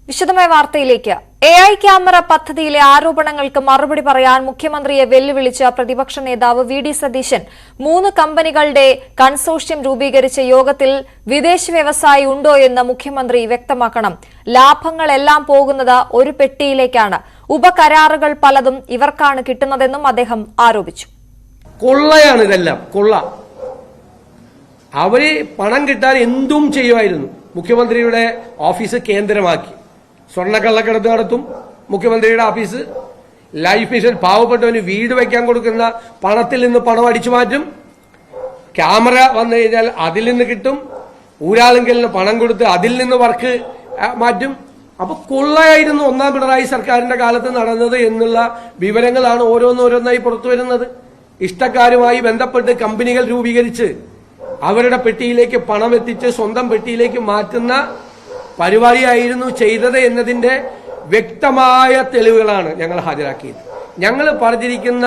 വിശദമായ വാർത്തയിലേക്ക്. AI camera പദ്ധതിയിലെ ആരോപണങ്ങൾക്ക് മറുപടി പറയാൻ മുഖ്യമന്ത്രിയെ വെല്ലുവിളിച്ച പ്രതിപക്ഷ നേതാവ് VD സതീശൻ 3 കമ്പനികളുടെ കൺസോർഷ്യം രൂപീകരിച്ച യോഗത്തിൽ വിദേശ വ്യവസായി ഉണ്ടോ എന്ന് മുഖ്യമന്ത്രി വ്യക്തമാക്കണം. ലാഭങ്ങളെല്ലാം പോകുന്നത് ഒരു പെട്ടിയിലേക്കാണ്. ഉപകരാറുകൾ പലതും ഇവർക്കാണ് കിട്ടുന്നതെന്നും അദ്ദേഹം ആരോപിച്ചു. കൊള്ളയാണ് ഇതെല്ലാം, കൊള്ള. അവര് പണം കിട്ടാൻ എന്തും ചെയ്യുമായിരുന്നു. മുഖ്യമന്ത്രിയുടെ ഓഫീസ് കേന്ദ്രമാക്കി സ്വർണ്ണക്കള്ളക്കടത്ത് നടത്തും. മുഖ്യമന്ത്രിയുടെ ഓഫീസ് ലൈഫ് മിഷൻ പാവപ്പെട്ടവന് വീട് വയ്ക്കാൻ കൊടുക്കുന്ന പണത്തിൽ നിന്ന് പണം അടിച്ചു മാറ്റും. ക്യാമറ വന്നു കഴിഞ്ഞാൽ അതിൽ നിന്ന് കിട്ടും. ഊരാളുങ്കലിന് പണം കൊടുത്ത് അതിൽ നിന്ന് വർക്ക് മാറ്റും. അപ്പൊ കൊള്ളയായിരുന്നു ഒന്നാം പിണറായി സർക്കാരിന്റെ കാലത്ത് നടന്നത് എന്നുള്ള വിവരങ്ങളാണ് ഓരോന്നോരോന്നായി പുറത്തു വരുന്നത്. ഇഷ്ടക്കാരുമായി ബന്ധപ്പെട്ട് കമ്പനികൾ രൂപീകരിച്ച് അവരുടെ പെട്ടിയിലേക്ക് പണം എത്തിച്ച് സ്വന്തം പെട്ടിയിലേക്ക് മാറ്റുന്ന പരിപാടിയായിരുന്നു ചെയ്തത് എന്നതിന്റെ വ്യക്തമായ തെളിവുകളാണ് ഞങ്ങൾ ഹാജരാക്കിയത്. ഞങ്ങൾ പറഞ്ഞിരിക്കുന്ന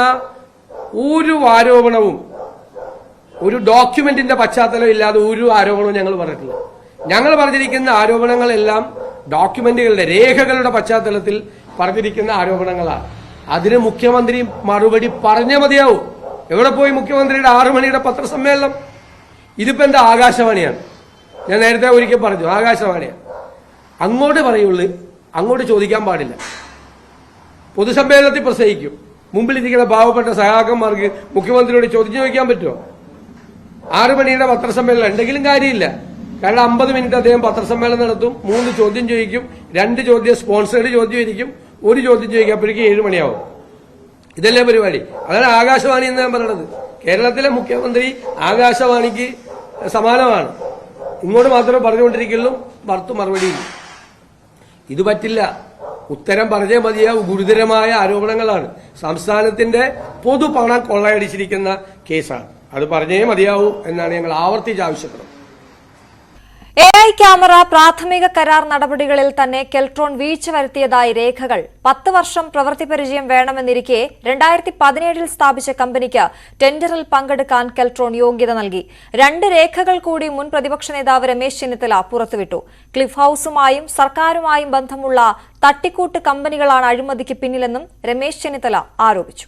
ഒരു ആരോപണവും ഒരു ഡോക്യുമെന്റിന്റെ പശ്ചാത്തലം ഇല്ലാതെ ഒരു ആരോപണവും ഞങ്ങൾ പറഞ്ഞിട്ടില്ല. ഞങ്ങൾ പറഞ്ഞിരിക്കുന്ന ആരോപണങ്ങളെല്ലാം ഡോക്യുമെന്റുകളുടെ രേഖകളുടെ പശ്ചാത്തലത്തിൽ പറഞ്ഞിരിക്കുന്ന ആരോപണങ്ങളാണ്. അതിന് മുഖ്യമന്ത്രി മറുപടി പറഞ്ഞേ മതിയാവും. എവിടെ പോയി മുഖ്യമന്ത്രിയുടെ 6 മണിയുടെ പത്രസമ്മേളനം? ഇതിപ്പോ എന്താ ആകാശവാണിയാണ്? ഞാൻ നേരത്തെ ഒരിക്കൽ പറഞ്ഞു, ആകാശവാണിയാണ്. അങ്ങോട്ട് പറയുള്ളൂ, അങ്ങോട്ട് ചോദിക്കാൻ പാടില്ല. പൊതുസമ്മേളനത്തിൽ പ്രസംഗിക്കും. മുമ്പിലിരിക്കുന്ന പാവപ്പെട്ട സഹാക്കന്മാർക്ക് മുഖ്യമന്ത്രിയോട് ചോദിക്കാൻ പറ്റുമോ? 6 മണിയുടെ പത്രസമ്മേളനം എന്തെങ്കിലും കാര്യമില്ല. കാരണം 50 മിനിറ്റ് അദ്ദേഹം പത്രസമ്മേളനം നടത്തും. 3 ചോദ്യം ചോദിക്കും. 2 ചോദ്യം സ്പോൺസേഡ് ചോദ്യം ഇരിക്കും. 1 ചോദ്യം ചോദിക്കും. അപ്പോഴേക്കും 7 മണിയാവും. ഇതല്ലേ പരിപാടി? അതാണ് ആകാശവാണി എന്ന് ഞാൻ പറയുന്നത്. കേരളത്തിലെ മുഖ്യമന്ത്രി ആകാശവാണിക്ക് സമാനമാണ്. ഇങ്ങോട്ട് മാത്രമേ പറഞ്ഞുകൊണ്ടിരിക്കുള്ളൂ, ഭർത്തു മറുപടിയില്ല. ഇത് പറ്റില്ല. ഉത്തരം പറഞ്ഞേ മതിയാവും. ഗുരുതരമായ ആരോപണങ്ങളാണ്. സംസ്ഥാനത്തിന്റെ പൊതുപണം കൊള്ളയടിച്ചിരിക്കുന്ന കേസാണ്. അത് പറഞ്ഞേ മതിയാവൂ എന്നാണ് ഞങ്ങൾ ആവർത്തിച്ച് ആവശ്യപ്പെടുന്നത്. AI ക്യാമറ പ്രാഥമിക കരാർ നടപടികളിൽ തന്നെ കെൽട്രോൺ വീഴ്ച വരുത്തിയതായി രേഖകൾ. 10 വർഷം പ്രവൃത്തി പരിചയം വേണമെന്നിരിക്കെ 2017 സ്ഥാപിച്ച കമ്പനിക്ക് ടെൻഡറിൽ പങ്കെടുക്കാൻ കെൽട്രോൺ യോഗ്യത നൽകി. 2 രേഖകൾ കൂടി മുൻ പ്രതിപക്ഷ നേതാവ് രമേശ് ചെന്നിത്തല പുറത്തുവിട്ടു. ക്ലിഫ് ഹൌസുമായും സർക്കാരുമായും ബന്ധമുള്ള തട്ടിക്കൂട്ട് കമ്പനികളാണ് അഴിമതിക്ക് പിന്നിലെന്നും രമേശ് ചെന്നിത്തല ആരോപിച്ചു.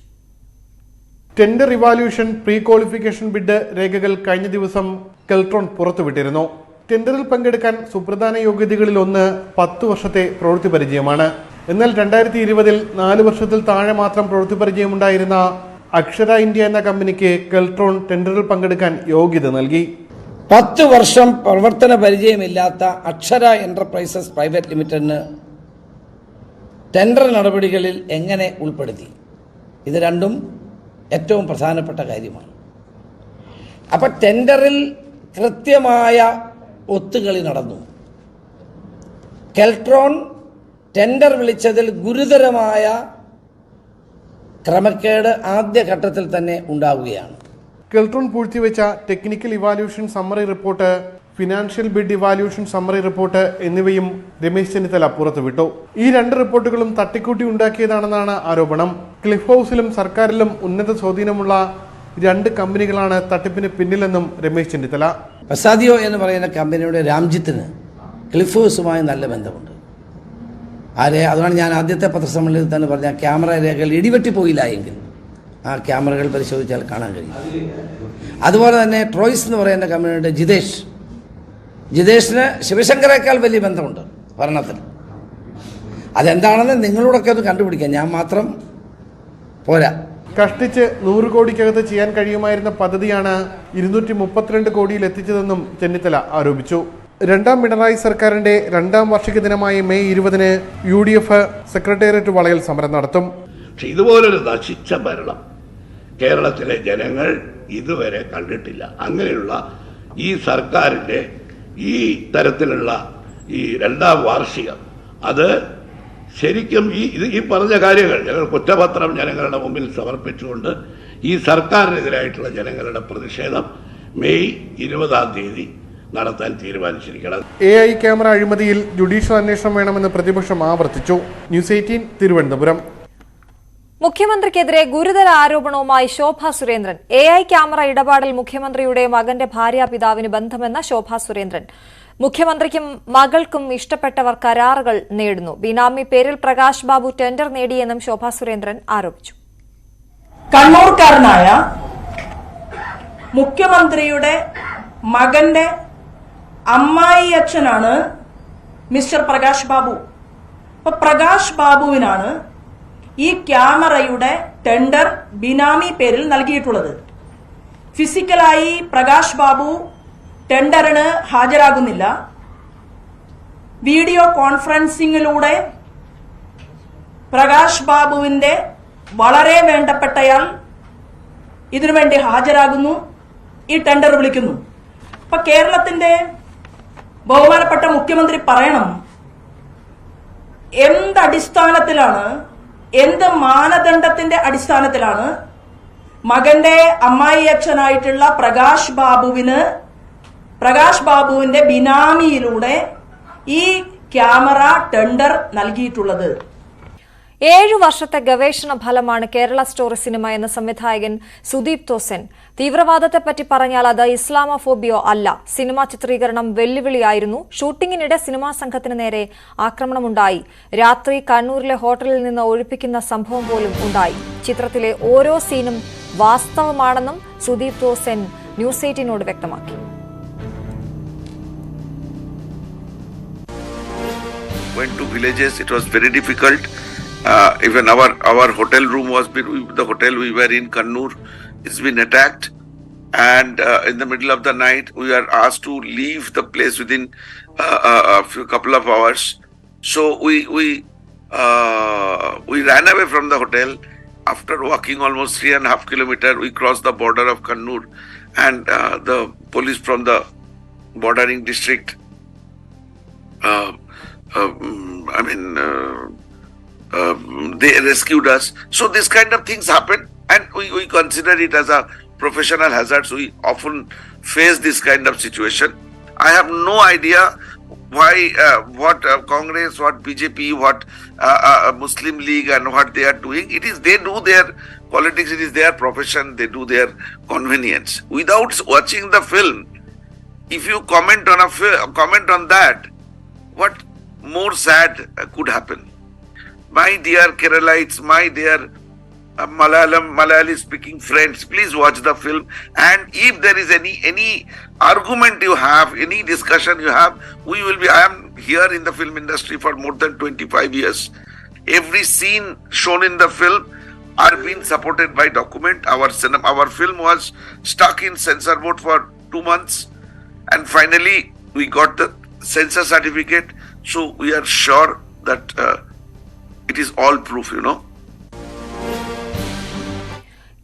Tender evaluation pre qualification bid രേഖകൾ കഴിഞ്ഞ ദിവസം കെൽട്രോൺ പുറത്തുവിട്ടിരുന്നു. ടെൻഡറിൽ പങ്കെടുക്കാൻ സുപ്രധാന യോഗ്യതകളിൽ ഒന്ന് 10 വർഷത്തെ പ്രവൃത്തി പരിചയമാണ്. എന്നാൽ 2020 4 വർഷത്തിൽ താഴെ മാത്രം പ്രവൃത്തി പരിചയമുണ്ടായിരുന്ന അക്ഷര ഇന്ത്യ എന്ന കമ്പനിക്ക് കെൽട്രോൺ ടെൻഡറിൽ പങ്കെടുക്കാൻ യോഗ്യത നൽകി. 10 വർഷം പ്രവർത്തന പരിചയമില്ലാത്ത അക്ഷര എന്റർപ്രൈസസ് പ്രൈവറ്റ് ലിമിറ്റഡിന് ടെൻഡർ നടപടികളിൽ എങ്ങനെ ഉൾപ്പെടുത്തി? ഇത് രണ്ടും ഏറ്റവും പ്രധാനപ്പെട്ട കാര്യമാണ്. അപ്പം ടെൻഡറിൽ കൃത്യമായ ഒത്തുകളി നടന്നു. കെൽട്രോൺ ടെൻഡർ വിളിച്ചതിൽ ഗുരുതരമായ ക്രമക്കേട് ആദ്യഘട്ടത്തിൽ തന്നെ ഉണ്ടാവുകയാണ്. കെൽട്രോൺ പൂഴ്ത്തിവെച്ച technical evaluation summary report, financial bid evaluation summary report എന്നിവയും രമേശ് ചെന്നിത്തല പുറത്തുവിട്ടു. ഈ 2 റിപ്പോർട്ടുകളും തട്ടിക്കൂട്ടി ഉണ്ടാക്കിയതാണെന്നാണ് ആരോപണം. ക്ലിഫ് ഹൌസിലും സർക്കാരിലും ഉന്നത സ്വാധീനമുള്ള 2 കമ്പനികളാണ് തട്ടിപ്പിന് പിന്നിലെന്നും രമേശ് ചെന്നിത്തല. പസാദിയോ എന്ന് പറയുന്ന കമ്പനിയുടെ രാംജിത്തിന് ക്ലിഫ് ഹൗസുമായി നല്ല ബന്ധമുണ്ട്. അതുകൊണ്ട് ഞാൻ ആദ്യത്തെ പത്രസമ്മേളനത്തിൽ തന്നെ പറഞ്ഞ ക്യാമറ രേഖകൾ ഇടിവെട്ടിപ്പോയില്ല എങ്കിൽ ആ ക്യാമറകൾ പരിശോധിച്ചാൽ കാണാൻ കഴിയും. അതുപോലെ തന്നെ ട്രോയ്സ് എന്ന് പറയുന്ന കമ്പനിയുടെ ജിതേഷിന് ശിവശങ്കറേക്കാൾ വലിയ ബന്ധമുണ്ട് ഭരണത്തിൽ. അതെന്താണെന്ന് നിങ്ങളോടൊക്കെ ഒന്ന് കണ്ടുപിടിക്കാം. ഞാൻ മാത്രം പോരാ. കഷ്ടിച്ച് 100 കോടിക്കകത്ത് ചെയ്യാൻ കഴിയുമായിരുന്ന പദ്ധതിയാണ് 232 കോടിയിൽ എത്തിച്ചതെന്നും ചെന്നിത്തല ആരോപിച്ചു. 2ാം പിണറായി സർക്കാരിന്റെ 2ാം വാർഷിക ദിനമായ മെയ് 20 UDF സെക്രട്ടേറിയറ്റ് വളയൽ സമരം നടത്തും. പക്ഷെ ഇതുപോലൊരു നശിച്ച ഭരണം കേരളത്തിലെ ജനങ്ങൾ ഇതുവരെ കണ്ടിട്ടില്ല. അങ്ങനെയുള്ള ഈ സർക്കാരിന്റെ ഈ തരത്തിലുള്ള ഈ 2ാം വാർഷികം, അത് ശരിക്കും ഈ പറഞ്ഞ കാര്യങ്ങൾ ഞങ്ങൾ കുറ്റപത്രം ജനങ്ങളുടെ മുമ്പിൽ സമർപ്പിച്ചുകൊണ്ട് ഈ സർക്കാരിനെതിരായിട്ടുള്ള ജനങ്ങളുടെ പ്രതിഷേധം മെയ് 20-ാം തീയതി നടത്താൻ തീരുമാനിച്ചിരിക്കണം. AI ക്യാമറ അഴിമതിയിൽ ജുഡീഷ്യൽ അന്വേഷണം വേണമെന്ന് പ്രതിപക്ഷം ആവർത്തിച്ചു. ന്യൂസ് 18 തിരുവനന്തപുരം. മുഖ്യമന്ത്രിക്കെതിരെ ഗുരുതര ആരോപണവുമായി ശോഭ സുരേന്ദ്രൻ. AI ക്യാമറ ഇടപാടിൽ മുഖ്യമന്ത്രിയുടെ മകന്റെ ഭാര്യാപിതാവിന് ബന്ധമെന്ന ശോഭ സുരേന്ദ്രൻ. മുഖ്യമന്ത്രിക്കും മകൾക്കും ഇഷ്ടപ്പെട്ടവർ കരാറുകൾ നേടുന്നു. ബിനാമി പേരിൽ പ്രകാശ് ബാബു ടെൻഡർ നേടിയെന്നും ശോഭാ സുരേന്ദ്രൻ ആരോപിച്ചു. കണ്ണൂർക്കാരനായ മുഖ്യമന്ത്രിയുടെ മകന്റെ അമ്മായി അച്ഛനാണ് മിസ്റ്റർ പ്രകാശ് ബാബു. അപ്പൊ പ്രകാശ് ബാബുവിനാണ് ഈ ക്യാമറയുടെ ടെൻഡർ ബിനാമി പേരിൽ നൽകിയിട്ടുള്ളത്. ഫിസിക്കലായി പ്രകാശ് ബാബു ടെൻഡറിന് ഹാജരാകുന്നില്ല. വീഡിയോ കോൺഫറൻസിംഗിലൂടെ പ്രകാശ് ബാബുവിന്റെ വളരെ വേണ്ടപ്പെട്ടയാൾ ഇതിനുവേണ്ടി ഹാജരാകുന്നു, ഈ ടെൻഡർ വിളിക്കുന്നു. അപ്പൊ കേരളത്തിന്റെ ബഹുമാനപ്പെട്ട മുഖ്യമന്ത്രി പറയണം, എന്തടിസ്ഥാനത്തിലാണ്, എന്ത് മാനദണ്ഡത്തിന്റെ അടിസ്ഥാനത്തിലാണ് മകന്റെ അമ്മായി അച്ഛനായിട്ടുള്ള പ്രകാശ് ബാബുവിന്റെ ബിനാമിയിലൂടെ ഈ ക്യാമറ ടെൻഡർ നൽകിയിട്ടുള്ളത്? 7 വർഷത്തെ ഗവേഷണ ഫലമാണ് കേരള സ്റ്റോറി സിനിമ എന്ന സംവിധായകൻ സുദീപ് തോസൻ. തീവ്രവാദത്തെപ്പറ്റി പറഞ്ഞാൽ അത് ഇസ്ലാമോഫോബിയോ അല്ല. സിനിമാ ചിത്രീകരണം വെല്ലുവിളിയായിരുന്നു. ഷൂട്ടിങ്ങിനിടെ സിനിമാ സംഘത്തിന് നേരെ ആക്രമണമുണ്ടായി. രാത്രി കണ്ണൂരിലെ ഹോട്ടലിൽ നിന്ന് ഒഴിപ്പിക്കുന്ന സംഭവം പോലും ഉണ്ടായി. ചിത്രത്തിലെ ഓരോ സീനും വാസ്തവമാണെന്നും സുദീപ് തോസൻ ന്യൂസ് 18നോട് വ്യക്തമാക്കി. Went to villages, it was very difficult. Even our hotel room the hotel we were in Kannur, it's been attacked, and in the middle of the night we are asked to leave the place within a couple of hours. So we ran away from the hotel. After walking almost 3.5 kilometers, we crossed the border of Kannur, and the police from the bordering district they rescued us. So this kind of things happen, and we consider it as a professional hazard. So we often face this kind of situation. I have no idea why what Congress, what BJP, what Muslim League and what they are doing. They do their politics, it is their profession, they do their convenience. Without watching the film, if you comment on that, what more sad could happen? My dear Keralites, my dear Malayali speaking friends, please watch the film, and if there is any argument you have, any discussion you have, I am here in the film industry for more than 25 years. Every scene shown in the film are being supported by document. Our film was stuck in censor board for 2 months, and finally we got the censor certificate. So we are sure that it is all proof,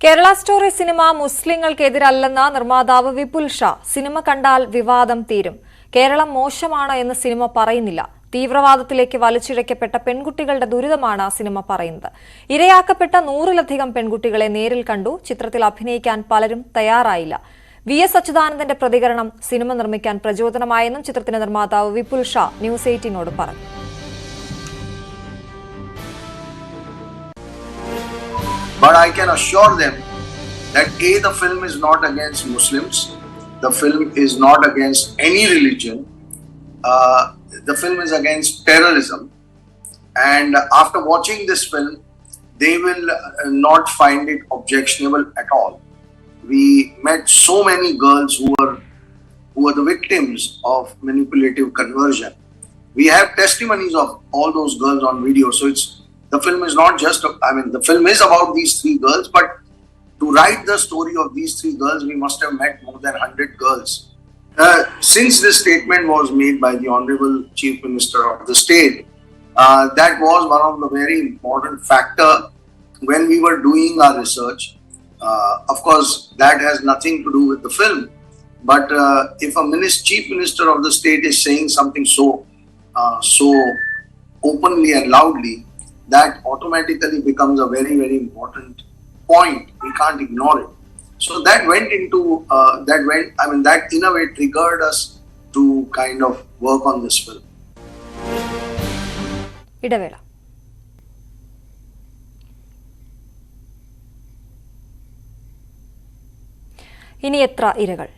Kerala story cinema മുസ്ലിങ്ങൾക്കെതിരല്ലെന്ന നിർമ്മാതാവ് Vipul Shah. Cinema കണ്ടാൽ വിവാദം തീരും. കേരളം മോശമാണ് എന്ന് cinema പറയുന്നില്ല. തീവ്രവാദത്തിലേക്ക് വലിച്ചിഴക്കപ്പെട്ട പെൺകുട്ടികളുടെ ദുരിതമാണ് cinema പറയുന്നത്. ഇരയാക്കപ്പെട്ട 100-ലധികം പെൺകുട്ടികളെ നേരിൽ കണ്ടു. ചിത്രത്തിൽ അഭിനയിക്കാൻ പലരും തയ്യാറായില്ല. VS അച്യുതാനന്ദന്റെ പ്രതികരണം സിനിമ നിർമ്മിക്കാൻ പ്രചോദനമായെന്നും ചിത്രത്തിന്റെ നിർമ്മാതാവ് വിപുൽ ഷാ ന്യൂസ് 18നോട് പറഞ്ഞു. But I can assure them that the film is not against Muslims. The film is not against any religion. The film is against terrorism. And after watching this film, they will not find it objectionable at all. We met so many girls who were the victims of manipulative conversion. We have testimonies of all those girls on video. So the film is not just, the film is about these 3 girls, but to write the story of these 3 girls, we must have met more than 100 girls. Since this statement was made by the Honorable Chief Minister of the state, that was one of the very important factor when we were doing our research. Of course, that has nothing to do with the film. But if a Chief Minister of the state is saying something so openly and loudly, that automatically becomes a very, very important point. We can't ignore it. So that that in a way triggered us to kind of work on this film. ഇടവേള. ഇനി എത്ര ഇരകൾ?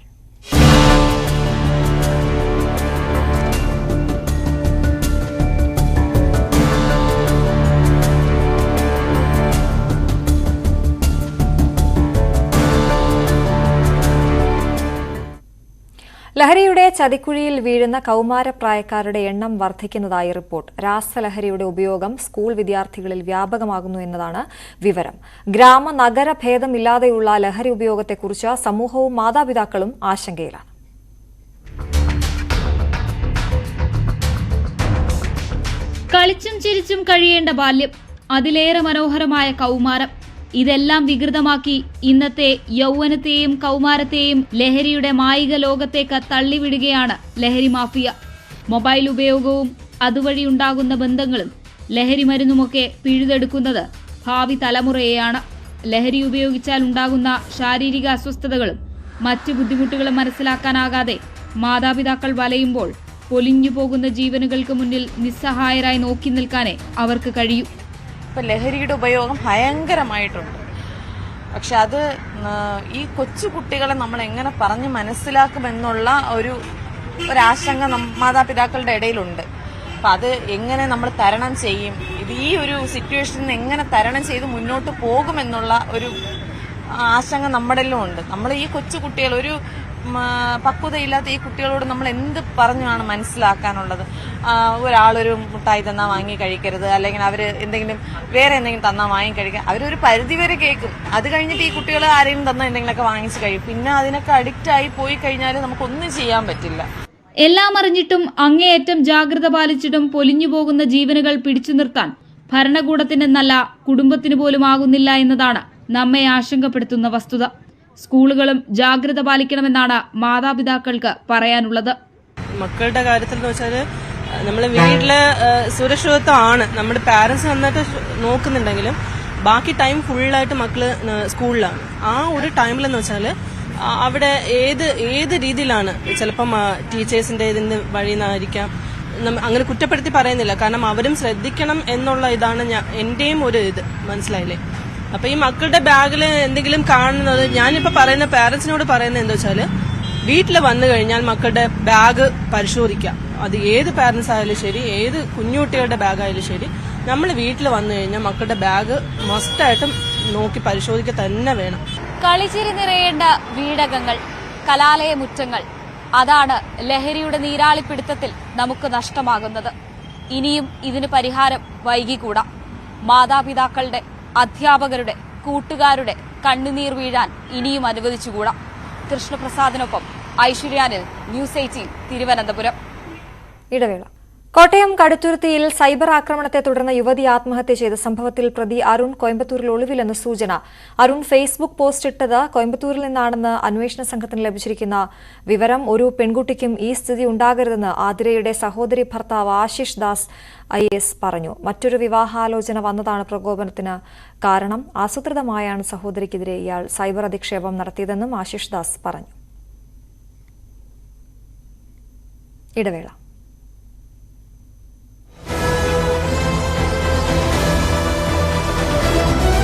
ലഹരിയുടെ ചതിക്കുഴിയിൽ വീഴുന്ന കൌമാരപ്രായക്കാരുടെ എണ്ണം വർദ്ധിക്കുന്നതായി report. രാസലഹരിയുടെ ഉപയോഗം school വിദ്യാർത്ഥികളിൽ വ്യാപകമാകുന്നു എന്നതാണ് വിവരം. ഗ്രാമ നഗര ഭേദമില്ലാതെയുള്ള ലഹരി ഉപയോഗത്തെക്കുറിച്ച് സമൂഹവും മാതാപിതാക്കളും ആശങ്കയിലാണ്. കളിച്ചും ചിരിച്ചും കഴിയേണ്ട ബാല്യം, അതിലേറെ മനോഹരമായ കൗമാരം, ഇതെല്ലാം വികൃതമാക്കി ഇന്നത്തെ യൗവനത്തെയും കൗമാരത്തെയും ലഹരിയുടെ മായിക ലോകത്തേക്ക് തള്ളിവിടുകയാണ് ലഹരി മാഫിയ. മൊബൈൽ ഉപയോഗവും അതുവഴിയുണ്ടാകുന്ന ബന്ധങ്ങളും ലഹരി മരുന്നുമൊക്കെ പിഴുതെടുക്കുന്നത് ഭാവി തലമുറയെയാണ്. ലഹരി ഉപയോഗിച്ചാൽ ഉണ്ടാകുന്ന ശാരീരിക അസ്വസ്ഥതകളും മറ്റു ബുദ്ധിമുട്ടുകളും മനസ്സിലാക്കാനാകാതെ മാതാപിതാക്കൾ വലയുമ്പോൾ പൊലിഞ്ഞു പോകുന്ന ജീവനുകൾക്ക് മുന്നിൽ നിസ്സഹായരായി നോക്കി നിൽക്കാനേ അവർക്ക് കഴിയൂ. ഇപ്പം ലഹരിയുടെ ഉപയോഗം ഭയങ്കരമായിട്ടുണ്ട്. പക്ഷെ അത് ഈ കൊച്ചു കുട്ടികളെ നമ്മൾ എങ്ങനെ പറഞ്ഞ് മനസ്സിലാക്കുമെന്നുള്ള ഒരാശങ്ക മാതാപിതാക്കളുടെ ഇടയിലുണ്ട്. അപ്പം അത് എങ്ങനെ നമ്മൾ തരണം ചെയ്യും, ഇത് ഈ ഒരു സിറ്റുവേഷനിൽ എങ്ങനെ തരണം ചെയ്ത് മുന്നോട്ട് പോകുമെന്നുള്ള ഒരു ആശങ്ക നമ്മുടെ എല്ലാം ഉണ്ട്. നമ്മൾ ഈ കൊച്ചു കുട്ടികൾ, ഒരു പക്വതയില്ലാത്ത ഈ കുട്ടികളോട് നമ്മൾ എന്ത് പറഞ്ഞാണ് മനസ്സിലാക്കാനുള്ളത്? ഒരാളൊരു മുട്ടായി തന്നാൽ വാങ്ങി കഴിക്കരുത്, അല്ലെങ്കിൽ അവർ എന്തെങ്കിലും വേറെ എന്തെങ്കിലും തന്നാൽ വാങ്ങി കഴിക്കുക. അവരൊരു പരിധിവരെ കേൾക്കും. അത് കഴിഞ്ഞിട്ട് ഈ കുട്ടികൾ ആരെങ്കിലും തന്നാൽ എന്തെങ്കിലുമൊക്കെ വാങ്ങിച്ച് കഴിയും. പിന്നെ അതിനൊക്കെ അഡിക്റ്റ് ആയി പോയി കഴിഞ്ഞാൽ നമുക്കൊന്നും ചെയ്യാൻ പറ്റില്ല. എല്ലാം അറിഞ്ഞിട്ടും അങ്ങേയറ്റം ജാഗ്രത പാലിച്ചിട്ടും പൊലിഞ്ഞു പോകുന്ന ജീവനുകൾ പിടിച്ചു നിർത്താൻ ഭരണകൂടത്തിനെന്നല്ല കുടുംബത്തിന് പോലും ആകുന്നില്ല എന്നതാണ് നമ്മെ ആശങ്കപ്പെടുത്തുന്ന വസ്തുത. സ്കൂളുകളും ജാഗ്രത പാലിക്കണമെന്നാണ് മാതാപിതാക്കൾക്ക് പറയാനുള്ളത്. മക്കളുടെ കാര്യത്തിൽ എന്ന് വെച്ചാൽ നമ്മൾ വീട്ടിലെ സുരക്ഷിതത്വമാണ് നമ്മുടെ പാരന്റ്സ് നന്നായിട്ട് നോക്കുന്നുണ്ടെങ്കിലും ബാക്കി ടൈം ഫുള്ളായിട്ട് മക്കള് സ്കൂളിലാണ്. ആ ഒരു ടൈമിലെന്ന് വെച്ചാൽ അവിടെ ഏത് രീതിയിലാണ്, ചിലപ്പം ടീച്ചേഴ്സിന്റെ ഇതിന്റെ വഴി നിന്നായിരിക്കാം, അങ്ങനെ കുറ്റപ്പെടുത്തി പറയുന്നില്ല, കാരണം അവരും ശ്രദ്ധിക്കണം എന്നുള്ള ഇതാണ് എന്റെയും ഒരു ഇത്, മനസ്സിലായില്ലേ? അപ്പൊ ഈ മക്കളുടെ ബാഗിൽ എന്തെങ്കിലും കാണുന്നത്, ഞാനിപ്പോ പറയുന്ന പാരന്റ്സിനോട് പറയുന്നത് എന്താ വെച്ചാല് വീട്ടിൽ വന്നു കഴിഞ്ഞാൽ മക്കളുടെ ബാഗ് പരിശോധിക്കാം. അത് ഏത് പാരന്റ്സ് ആയാലും ശരി, ഏത് കുഞ്ഞുകുട്ടികളുടെ ബാഗായാലും ശരി, നമ്മൾ വീട്ടിൽ വന്നു കഴിഞ്ഞാൽ മക്കളുടെ ബാഗ് മസ്റ്റായിട്ടും നോക്കി പരിശോധിക്കുക തന്നെ വേണം. കളിച്ചിരി നിറയേണ്ട വീടകങ്ങൾ, കലാലയമുറ്റങ്ങൾ, അതാണ് ലഹരിയുടെ നീരാളിപ്പിടുത്തത്തിൽ നമുക്ക് നഷ്ടമാകുന്നത്. ഇനിയും ഇതിന് പരിഹാരം വൈകിക്കൂടാ. മാതാപിതാക്കളുടെ, അധ്യാപകരുടെ, കൂട്ടുകാരുടെ കണ്ണുനീർ വീഴാൻ ഇനിയും അനുവദിച്ചുകൂടാ. കൃഷ്ണപ്രസാദിനൊപ്പം ഐശ്വര്യാനിൽ, ന്യൂസ് 18 തിരുവനന്തപുരം. ഇടവേള. കോട്ടയം കടുത്തുരുത്തിയിൽ സൈബർ ആക്രമണത്തെ തുടർന്ന് യുവതി ആത്മഹത്യ ചെയ്ത സംഭവത്തിൽ പ്രതി അരുൺ കോയമ്പത്തൂരിൽ ഒളിവിലെന്ന് സൂചന. അരുൺ ഫേസ്ബുക്ക് പോസ്റ്റ് ഇട്ടത് കോയമ്പത്തൂരിൽ നിന്നാണെന്ന് അന്വേഷണ സംഘത്തിന് ലഭിച്ചിരിക്കുന്ന വിവരം. ഒരു പെൺകുട്ടിക്കും ഈ സ്ഥിതി ഉണ്ടാകരുതെന്ന് ആതിരയുടെ സഹോദരി ഭർത്താവ് ആശിഷ് ദാസ് IAS പറഞ്ഞു. മറ്റൊരു വിവാഹാലോചന വന്നതാണ് പ്രകോപനത്തിന് കാരണം. ആസൂത്രിതമായാണ് സഹോദരിക്കെതിരെ ഇയാൾ സൈബർ അധിക്ഷേപം നടത്തിയതെന്നും ആശിഷ് ദാസ് പറഞ്ഞു. ഇടവേള.